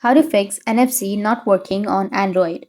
How to fix NFC not working on Android.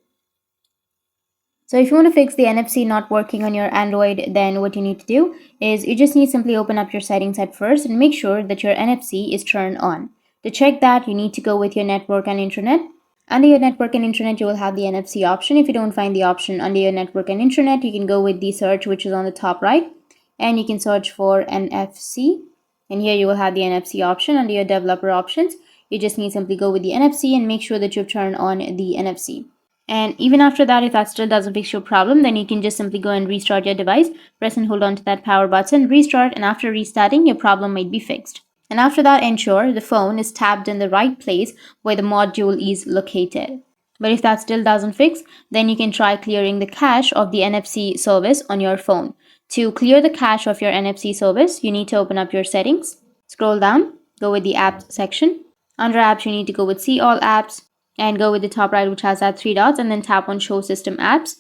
So if you want to fix the NFC not working on your Android, then what you need to do is you just need to simply open up your settings at first and make sure that your NFC is turned on. To check that, you need to go with your network and internet. Under your network and internet, you will have the NFC option. If you don't find the option under your network and internet, you can go with the search, which is on the top right, and you can search for NFC. And here you will have the NFC option under your developer options. You just need to simply go with the NFC and make sure that you've turned on the NFC. And even after that, if that still doesn't fix your problem, then you can just simply go and restart your device. Press and hold on to that power button, restart, and after restarting, your problem might be fixed. And after that, ensure the phone is tapped in the right place where the module is located. But if that still doesn't fix, then you can try clearing the cache of the NFC service on your phone. To clear the cache of your NFC service, you need to open up your settings, scroll down, go with the apps section. Under apps, you need to go with see all apps and go with the top right, which has that three dots, and then tap on show system apps.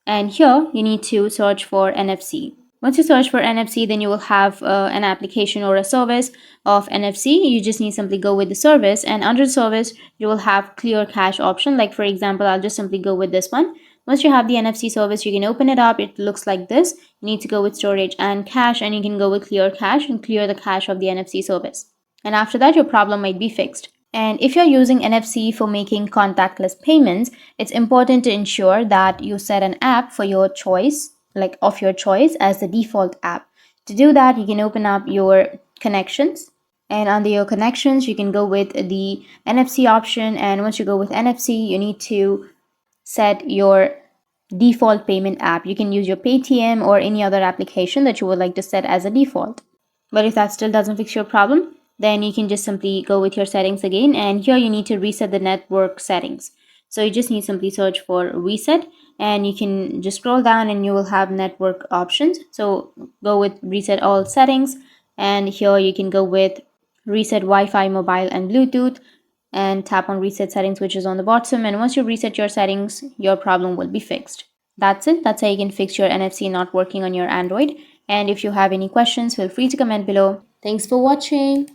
And here you need to search for NFC. Once you search for NFC, then you will have an application or a service of NFC. You just need to simply go with the service, and under the service, you will have clear cache option. Like for example, I'll just simply go with this one. Once you have the NFC service, you can open it up. It looks like this. You need to go with storage and cache, and you can go with clear cache and clear the cache of the NFC service. And after that, your problem might be fixed. And if you're using NFC for making contactless payments, it's important to ensure that you set an app for your choice, like of your choice, as the default app. To do that, you can open up your connections, and under your connections, you can go with the NFC option. And once you go with NFC, you need to set your default payment app. You can use your Paytm or any other application that you would like to set as a default. But if that still doesn't fix your problem, then you can just simply go with your settings again, and here you need to reset the network settings. So you just need to simply search for reset, and you can just scroll down and you will have network options. So go with reset all settings, and here you can go with reset Wi-Fi, mobile and Bluetooth, and tap on reset settings, which is on the bottom. And once you reset your settings, your problem will be fixed. That's it. That's how you can fix your NFC not working on your Android. And if you have any questions, feel free to comment below. Thanks for watching.